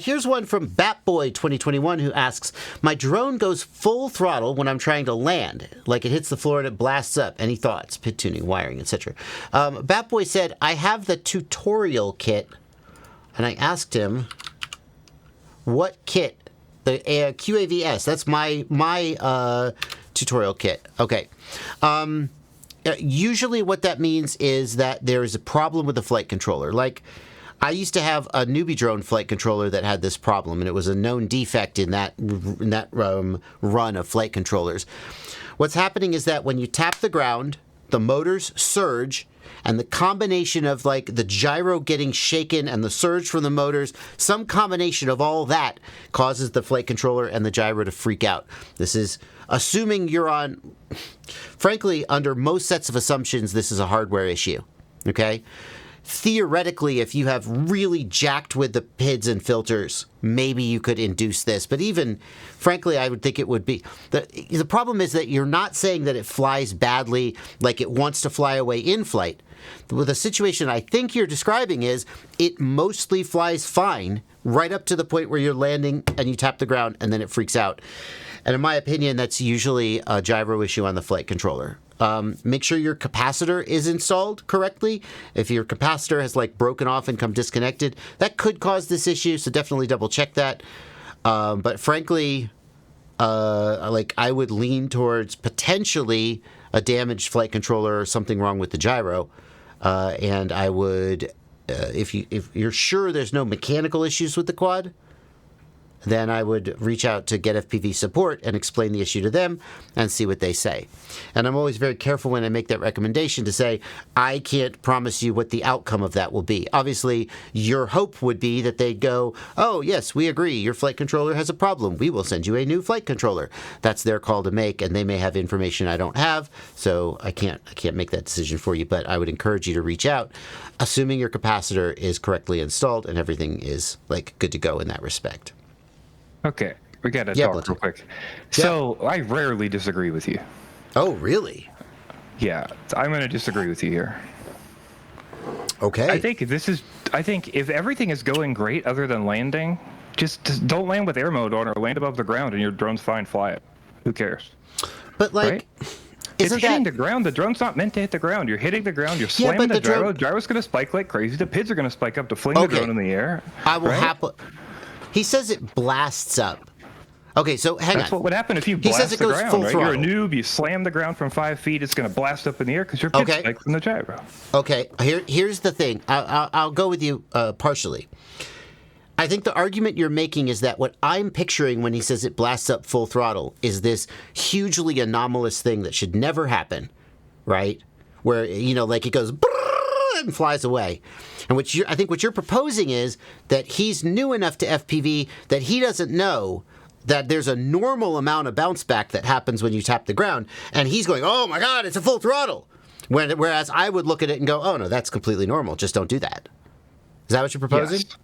Here's one from Batboy 2021 who asks, my drone goes full throttle when I'm trying to land, like it hits the floor and it blasts up. Any thoughts? Pit tuning, wiring, etc. Batboy said, I have the tutorial kit, and I asked him what kit. The QAVS, that's my tutorial kit. Okay. Usually what that means is that there is a problem with the flight controller. Like, I used to have a newbie drone flight controller that had this problem, and it was a known defect in that run of flight controllers. What's happening is that when you tap the ground, the motors surge, and the combination of like the gyro getting shaken and the surge from the motors, some combination of all that causes the flight controller and the gyro to freak out. This is assuming you're on, frankly, under most sets of assumptions, this is a hardware issue, okay? Theoretically, if you have really jacked with the PIDs and filters, maybe you could induce this. But even, frankly, I would think it would be. The problem is that you're not saying that it flies badly, like it wants to fly away in flight. The situation I think you're describing is it mostly flies fine right up to the point where you're landing and you tap the ground and then it freaks out. And in my opinion, that's usually a gyro issue on the flight controller. Make sure your capacitor is installed correctly. If your capacitor has like broken off and come disconnected, that could cause this issue, so definitely double check that. But frankly, like I would lean towards potentially a damaged flight controller or something wrong with the gyro. And I would, if you're sure there's no mechanical issues with the quad, then I would reach out to Get FPV support and explain the issue to them and see what they say. And I'm always very careful when I make that recommendation to say, I can't promise you what the outcome of that will be. Obviously, your hope would be that they'd go, oh, yes, we agree, your flight controller has a problem. We will send you a new flight controller. That's their call to make, and they may have information I don't have, so I can't make that decision for you, but I would encourage you to reach out, assuming your capacitor is correctly installed and everything is like good to go in that respect. Okay, we got to talk real quick. So I rarely disagree with you. Oh, really? Yeah, I'm going to disagree with you here. Okay. I think if everything is going great other than landing, just don't land with air mode on or land above the ground and your drone's fine, fly it. Who cares? But like... Right? It's hitting the ground. The drone's not meant to hit the ground. You're hitting the ground. You're slamming the gyro. The gyro's going to spike like crazy. The PIDs are going to spike up to fling the drone in the air. I will happily... He says it blasts up. Okay, so hang on. That's what would happen if you blast the ground, right? You're a noob, you slam the ground from 5 feet, it's going to blast up in the air because your PID's spiked from the gyro. Okay, here's the thing. I'll go with you partially. I think the argument you're making is that what I'm picturing when he says it blasts up full throttle is this hugely anomalous thing that should never happen, right? Where, you know, like it goes and flies away. And I think what you're proposing is that he's new enough to FPV that he doesn't know that there's a normal amount of bounce back that happens when you tap the ground, and he's going, oh my God, it's a full throttle. Whereas I would look at it and go, oh no, that's completely normal. Just don't do that. Is that what you're proposing? Yes.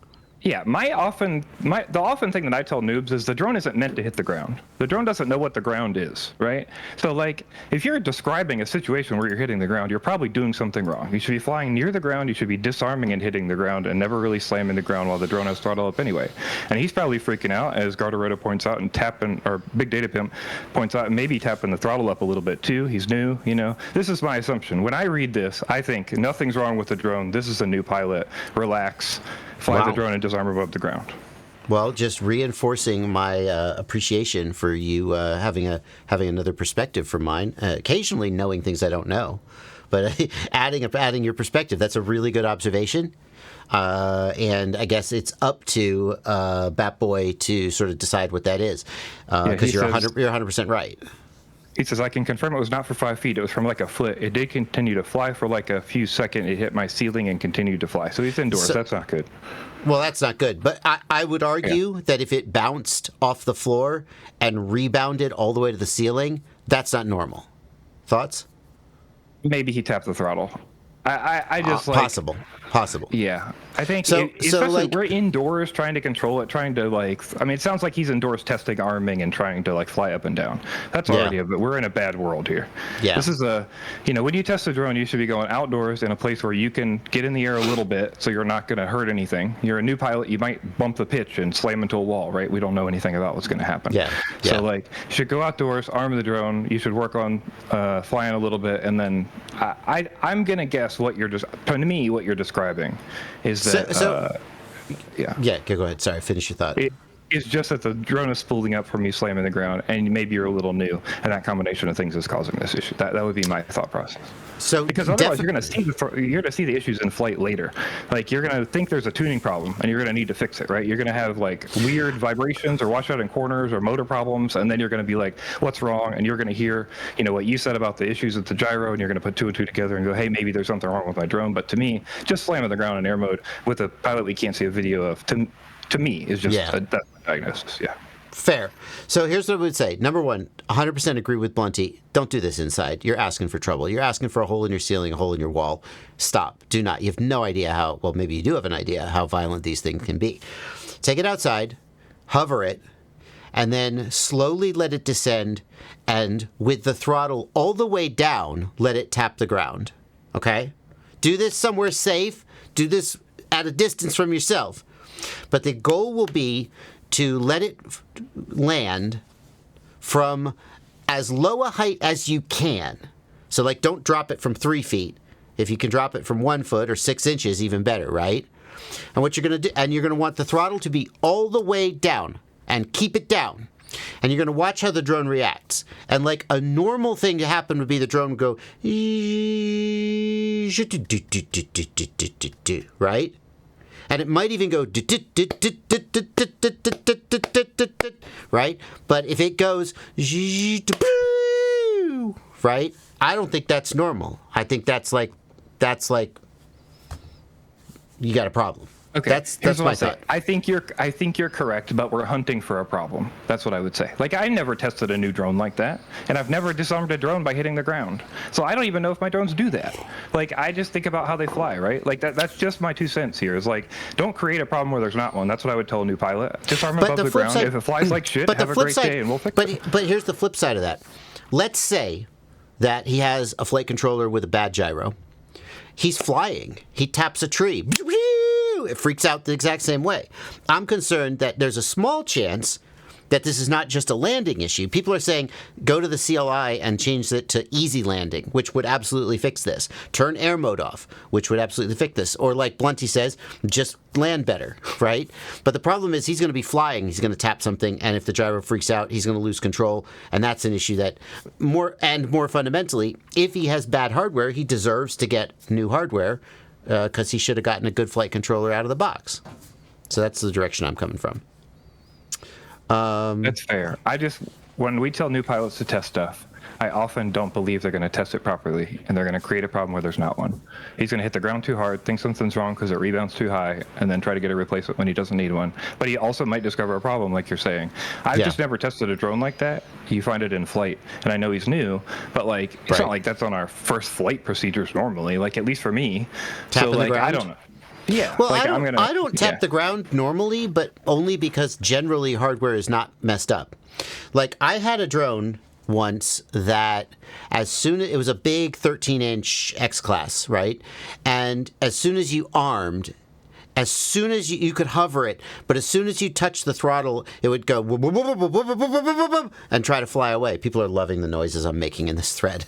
Yeah, the often thing that I tell noobs is the drone isn't meant to hit the ground. The drone doesn't know what the ground is, right? So, like, if you're describing a situation where you're hitting the ground, you're probably doing something wrong. You should be flying near the ground, you should be disarming and hitting the ground, and never really slamming the ground while the drone has throttle up anyway. And he's probably freaking out, as Garderoto points out, and or Big Data Pimp points out, and maybe tapping the throttle up a little bit too. He's new, you know. This is my assumption. When I read this, I think nothing's wrong with the drone. This is a new pilot. Relax. Fly the drone and disarm above the ground. Well, just reinforcing my appreciation for you having another perspective from mine. Occasionally knowing things I don't know, but adding your perspective. That's a really good observation. And I guess it's up to Batboy to sort of decide what that is, because you're 100% right. He says, I can confirm it was not for 5 feet. It was from like a foot. It did continue to fly for like a few seconds. It hit my ceiling and continued to fly. So he's indoors. That's not good. Well, that's not good. But I would argue that if it bounced off the floor and rebounded all the way to the ceiling, that's not normal. Thoughts? Maybe he tapped the throttle. I just possible. possible. Yeah, I think So especially like, we're indoors trying to control it, trying to like. I mean, it sounds like he's indoors testing arming and trying to like fly up and down. That's already but we're in a bad world here. Yeah. This is when you test a drone, you should be going outdoors in a place where you can get in the air a little bit, so you're not going to hurt anything. You're a new pilot, you might bump the pitch and slam into a wall, right? We don't know anything about what's going to happen. Yeah. So like, you should go outdoors, arm the drone. You should work on flying a little bit, and then I'm going to guess what you're describing is that go ahead. Sorry, finish your thought. It's just that the drone is spooling up from you slamming the ground, and maybe you're a little new, and that combination of things is causing this issue. That would be my thought process. So because otherwise you're going to see the issues in flight later. Like, you're going to think there's a tuning problem, and you're going to need to fix it, right? You're going to have like weird vibrations or washout in corners or motor problems, and then you're going to be like, what's wrong? And you're going to hear, what you said about the issues with the gyro, and you're going to put two and two together and go, hey, maybe there's something wrong with my drone. But to me, just slamming the ground in air mode with a pilot we can't see a video of, to me, is just that's my diagnosis. Yeah. Fair. So here's what I would say. Number one, 100% agree with Blunty. Don't do this inside. You're asking for trouble. You're asking for a hole in your ceiling, a hole in your wall. Stop. Do not. You have no idea maybe you do have an idea how violent these things can be. Take it outside, hover it, and then slowly let it descend, and with the throttle all the way down, let it tap the ground. Okay? Do this somewhere safe. Do this at a distance from yourself. But the goal will be to let it land from as low a height as you can. So, like, don't drop it from 3 feet. If you can drop it from 1 foot or 6 inches, even better, right? And what you're going to do, and you're going to want the throttle to be all the way down, and keep it down. And you're going to watch how the drone reacts. And like a normal thing to happen would be the drone would go, right? And it might even go, right? But if it goes, right? I don't think that's normal. I think that's like, you got a problem. Okay, that's my thought. I think you're correct, but we're hunting for a problem. That's what I would say. Like, I never tested a new drone like that, and I've never disarmed a drone by hitting the ground. So I don't even know if my drones do that. Like, I just think about how they fly, right? Like, that's just my 2 cents here. Is like, don't create a problem where there's not one. That's what I would tell a new pilot. Disarm above the ground. If it flies like shit, have a great day, and we'll fix it. But here's the flip side of that. Let's say that he has a flight controller with a bad gyro. He's flying. He taps a tree. It freaks out the exact same way. I'm concerned that there's a small chance that this is not just a landing issue. People are saying, go to the CLI and change it to easy landing, which would absolutely fix this. Turn air mode off, which would absolutely fix this. Or like Blunty says, just land better, right? But the problem is he's going to be flying. He's going to tap something, and if the gyro freaks out, he's going to lose control, and that's an issue that more fundamentally, if he has bad hardware, he deserves to get new hardware, because he should have gotten a good flight controller out of the box. So that's the direction I'm coming from. That's fair. When we tell new pilots to test stuff, I often don't believe they're going to test it properly, and they're going to create a problem where there's not one. He's going to hit the ground too hard, think something's wrong because it rebounds too high, and then try to get a replacement when he doesn't need one. But he also might discover a problem, like you're saying. I've just never tested a drone like that. You find it in flight, and I know he's new, but like it's not like that's on our first flight procedures normally. Like, at least for me. Tapping so like the ground? I don't know. Yeah. Well, like, I don't tap the ground normally, but only because generally hardware is not messed up. Like, I had a drone once that it was a big 13-inch X-Class, right? And as soon as you armed, as soon as you could hover it, but as soon as you touch the throttle, it would go and try to fly away. People are loving the noises I'm making in this thread.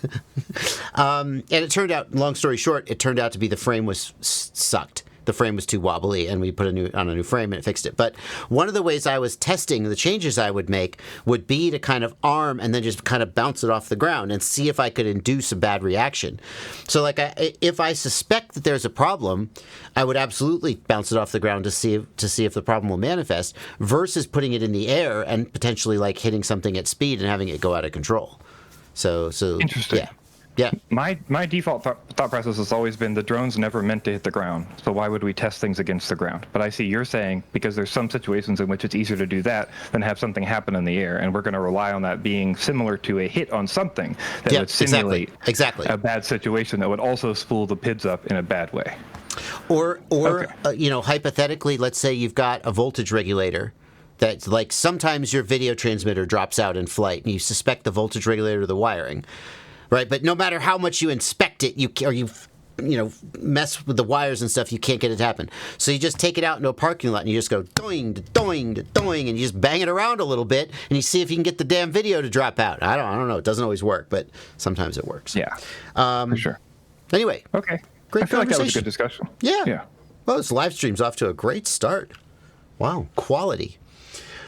And it turned out, long story short, it turned out to be the frame was sucked. The frame was too wobbly, and we put on a new frame, and it fixed it. But one of the ways I was testing the changes I would make would be to kind of arm and then just kind of bounce it off the ground and see if I could induce a bad reaction. So, like, if I suspect that there's a problem, I would absolutely bounce it off the ground to see if the problem will manifest, versus putting it in the air and potentially like hitting something at speed and having it go out of control. So interesting. Yeah. Yeah. My default thought process has always been the drone's never meant to hit the ground, so why would we test things against the ground? But I see you're saying because there's some situations in which it's easier to do that than have something happen in the air, and we're going to rely on that being similar to a hit on something that would simulate exactly a bad situation that would also spool the PIDs up in a bad way. Or Okay. hypothetically, let's say you've got a voltage regulator that, like, sometimes your video transmitter drops out in flight, and you suspect the voltage regulator or the wiring, right? But no matter how much you inspect it, you mess with the wires and stuff, you can't get it to happen. So you just take it out into a parking lot and you just go doing, doing, doing, and you just bang it around a little bit, and you see if you can get the damn video to drop out. I don't know. It doesn't always work, but sometimes it works. Yeah, for sure. Anyway. Okay. Great I feel like that was a conversation. good discussion. Yeah. Yeah. Well, this live stream's off to a great start. Wow, quality.